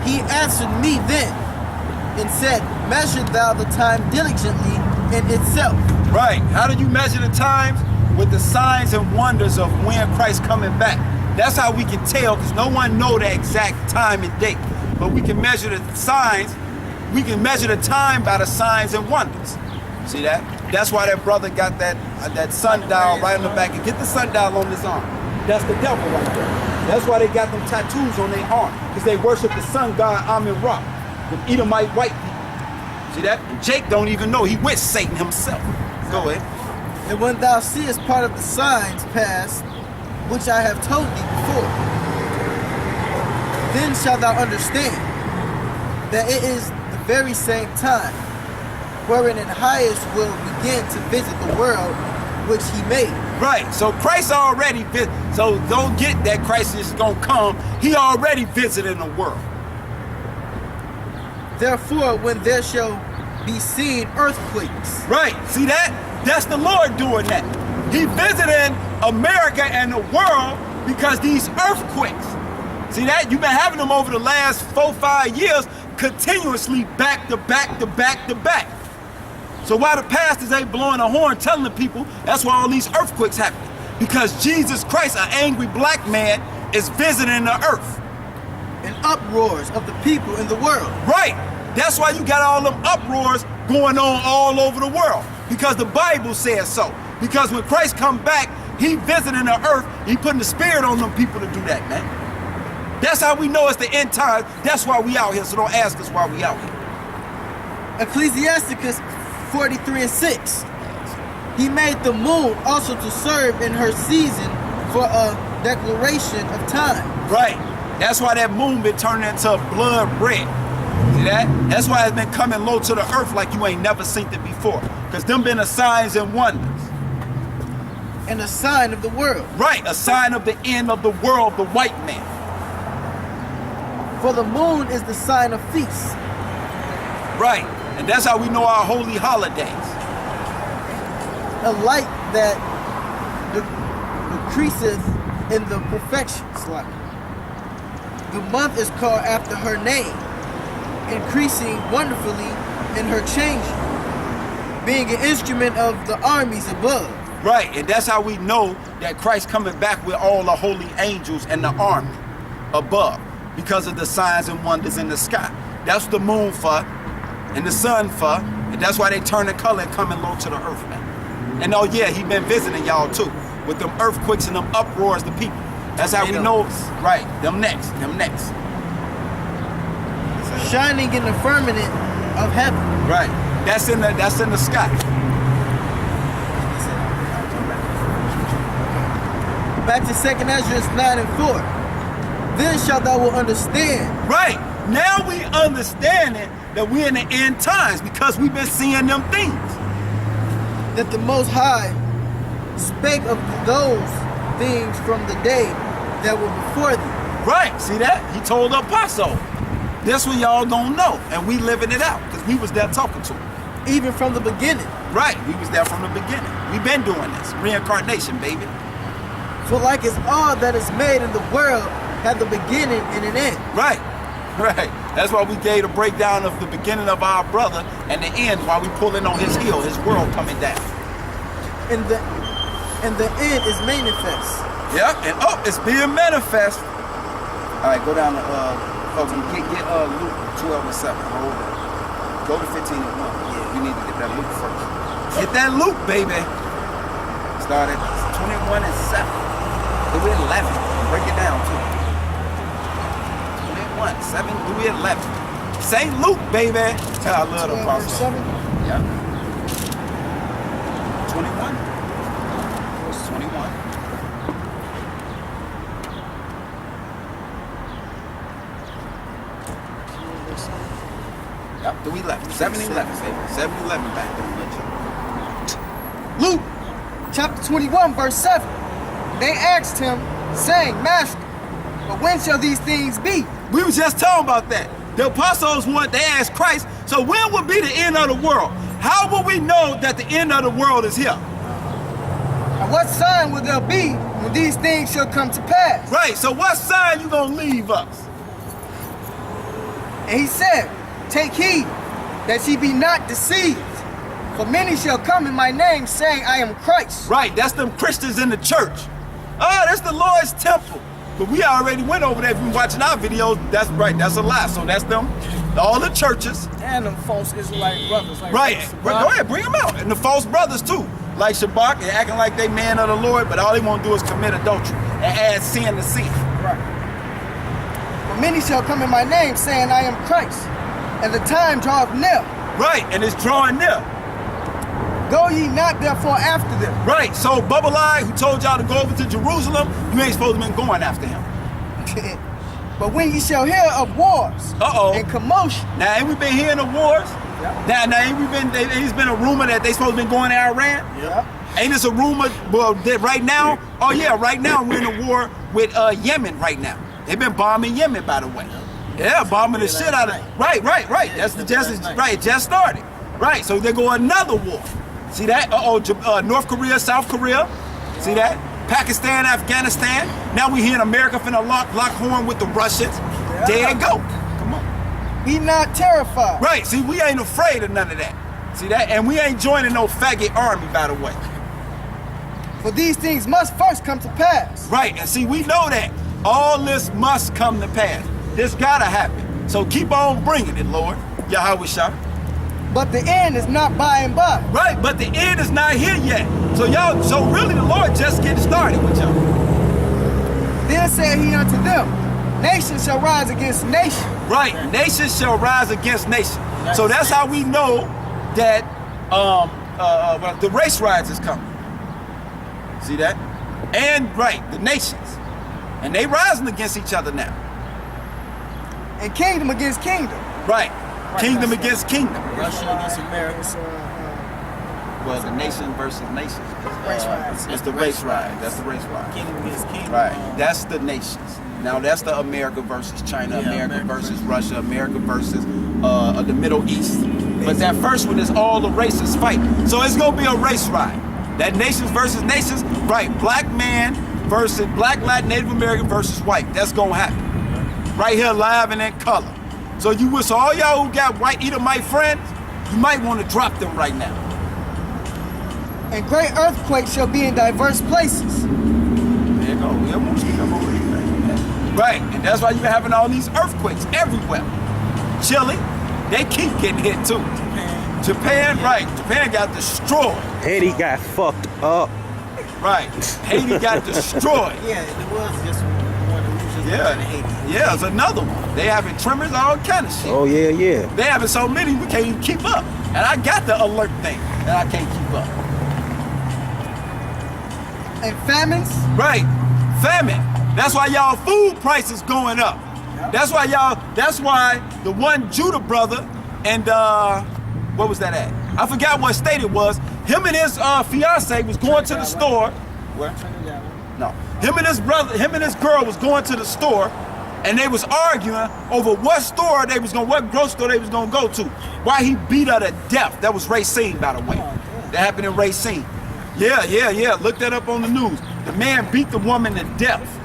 He answered me then and said, measure thou the time diligently in itself. Right. How do you measure the times? With the signs and wonders of when Christ coming back. That's how we can tell, because no one know the exact time and date. But we can measure the signs. We can measure the time by the signs and wonders. See that? That's why that brother got that sundial right on the back. And get the sundial on his arm. That's the devil right there. That's why they got them tattoos on their arm. Because they worship the sun god Amun-Ra, the Edomite white people. See that? And Jake don't even know. He with Satan himself. Go ahead. And when thou seest part of the signs pass, which I have told thee before, then shalt thou understand that it is the very same time wherein an highest will begin to visit the world which he made. Right, so Christ already so don't get that Christ is gonna come. He already visited the world. Therefore, when there shall be seen earthquakes. Right, see that? That's the Lord doing that. He visited America and the world because these earthquakes. See that? You've been having them over the last 4-5 years continuously back to back to back to back. So why the pastors ain't blowing a horn telling the people that's why all these earthquakes happen? Because Jesus Christ, an angry black man, is visiting the earth. And uproars of the people in the world. Right. That's why you got all them uproars going on all over the world. Because the Bible says so. Because when Christ come back, he visiting the earth, he putting the spirit on them people to do that, man. That's how we know it's the end time. That's why we out here, so don't ask us why we out here. Ecclesiasticus 43:6. He made the moon also to serve in her season for a declaration of time. Right. That's why that moon been turning into blood red. See that? That's why it's been coming low to the earth like you ain't never seen it before. Because them been a signs and wonders. And a sign of the world. Right, a sign of the end of the world, the white man. For the moon is the sign of feasts. Right, and that's how we know our holy holidays. A light that decreaseth in the perfections. Like the month is called after her name, increasing wonderfully in her changing, being an instrument of the armies above. Right, and that's how we know that Christ coming back with all the holy angels and the army above, because of the signs and wonders in the sky. That's the moon for, and the sun for, and that's why they turn the color and coming low to the earth, man. And oh yeah, he been visiting y'all too, with them earthquakes and them uproars the people. That's how we know, right, them next. Shining in the firmament of heaven. Right, that's in the sky. Back to 2nd Ezra 9:4. Then shalt thou will understand. Right, now we understanding that we're in the end times because we've been seeing them things. That the Most High spake of those things from the day that were before thee. Right, see that? He told the apostle. This one y'all don't know, and we living it out because we was there talking to him. Even from the beginning. Right, we was there from the beginning. We've been doing this. Reincarnation, baby. For like as all that is made in the world had the beginning and an end. Right. That's why we gave a breakdown of the beginning of our brother and the end while we pulling on his heel, his world coming down. And the end is manifest. Yeah, and it's being manifest. All right, go down to get Luke 12:7. Hold on. Go to 15:1. Yeah, you need to get that Luke first. Get that Luke, baby. Start at 21:7. Do 11. Break it down too. 21, 7 through 11. St. Luke, baby. Tell I love the apostle. Yeah. 21. Verse 21. Yep, through 11. 7-11, baby. 7-11 back there. Luke chapter 21, verse 7. They asked him, saying, Master, but when shall these things be? We was just talking about that. The apostles they asked Christ, so when will be the end of the world? How will we know that the end of the world is here? And what sign will there be when these things shall come to pass? Right, so what sign you gonna leave us? And he said, take heed that ye be not deceived. For many shall come in my name, saying, I am Christ. Right, that's them Christians in the church. Oh, that's the Lord's temple. But we already went over there. If you're watching our videos, that's right, that's a lie. So that's them, all the churches. And them false Israelite brothers. Like Right, go ahead, bring them out. And the false brothers too. Like Shabbat, they're acting like they man of the Lord, but all they want to do is commit adultery and add sin to sin. Right. For many shall come in my name, saying, I am Christ. And the time draweth near. Right, and it's drawing near. Go ye not therefore after them. Right, so Bubble-Eye, who told y'all to go over to Jerusalem, you ain't supposed to be going after him. But when ye shall hear of wars and commotion. Now, ain't we been hearing of wars? Yep. Now, ain't we been? It's been a rumor that they supposed to be going to Iran. Yep. Ain't this a rumor? Well, that right now. Oh yeah, right now we're in a war with Yemen. Right now, they've been bombing Yemen, by the way. Yeah, bombing the shit out of. Right. That's the right. It just started. Right. So they go another war. See that? North Korea, South Korea. See that? Pakistan, Afghanistan. Now we here in America finna lock horn with the Russians. Yeah. There you go. Come on. Be not terrified. Right. See, we ain't afraid of none of that. See that? And we ain't joining no faggot army, by the way. For these things must first come to pass. Right. And see, we know that all this must come to pass. This gotta happen. So keep on bringing it, Lord. Yahweh Shah. But the end is not by and by. Right, but the end is not here yet. So really the Lord just getting started with y'all. Then said he unto them, nation shall rise against nation. Right, nation shall rise against nation. So that's how we know that the race riots is coming. See that? And right, the nations. And they rising against each other now. And kingdom against kingdom. Right. Kingdom against kingdom. Russia against America. Well, the nation versus nation. Race riots. It's the race riot. That's the race riot. Kingdom against kingdom. Right. That's the nations. Now that's the America versus China, America versus Russia, America versus the Middle East. But that first one is all the races fighting. So it's gonna be a race riot. That nations versus nations, right? Black man versus black, Latin, Native American versus white. That's gonna happen. Right here, live and in color. So all y'all who got white Edomite friends, you might want to drop them right now. And great earthquakes shall be in diverse places. There you go. Right, and that's why you've been having all these earthquakes everywhere. Chile, they keep getting hit too. Japan, right. Japan got destroyed. Haiti got fucked up. Right. Haiti got destroyed. Yeah, it was just one of the regions in Haiti. Yeah, it's another one. They having tremors, all kind of shit. Oh yeah. They having so many we can't even keep up. And I got the alert thing, and I can't keep up. And famines. Right, famine. That's why y'all food prices going up. Yep. That's why the one Judah brother and what was that at? I forgot what state it was. Him and his fiance was going to the store. Where? No. Him and his girl was going to the store, and they was arguing over what grocery store they was gonna go to. Why he beat her to death. That was Racine, by the way. That happened in Racine. Yeah. Look that up on the news. The man beat the woman to death.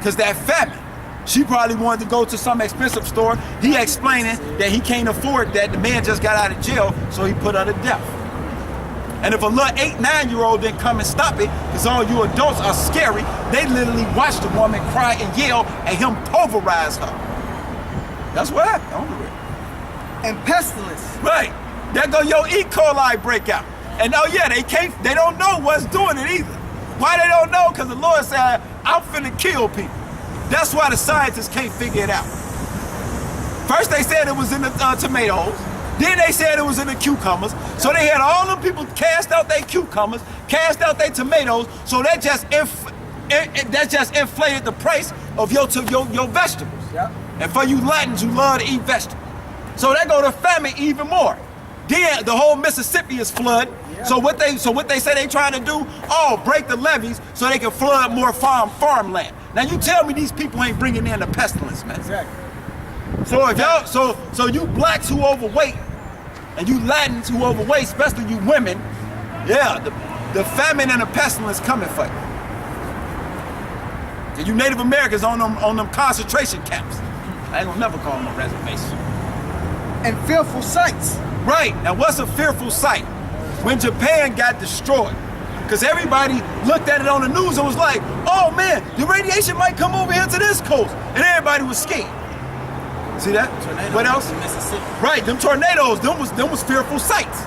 Cause that famine. She probably wanted to go to some expensive store. He explaining that he can't afford that. The man just got out of jail, so he put her to death. And if a little 8, 9-year-old didn't come and stop it, because all you adults are scary, they literally watched the woman cry and yell and him pulverize her. That's what happened on the real. And pestilence. Right. There go your E. coli breakout. And they don't know what's doing it either. Why they don't know? Because the Lord said, I'm finna kill people. That's why the scientists can't figure it out. First they said it was in the tomatoes. Then they said it was in the cucumbers. So they had all them people cast out their cucumbers, cast out their tomatoes. So that just inflated the price of your vegetables. Yep. And for you Latins who love to eat vegetables. So that go to famine even more. Then the whole Mississippi is flood. Yeah. So what they say they trying to do? Oh, break the levees so they can flood more farmland. Now you tell me these people ain't bringing in the pestilence, man. Exactly. So if y'all, so you blacks who overweight, and you Latins who overweight, especially you women, yeah, the famine and the pestilence coming for you. And you Native Americans on them concentration camps. I ain't gonna never call them a reservation. And fearful sights. Right, now what's a fearful sight? When Japan got destroyed. Because everybody looked at it on the news and was like, oh man, the radiation might come over here to this coast. And everybody was scared. See that? Tornado What else? in Mississippi. Right, them tornadoes, them was fearful sights.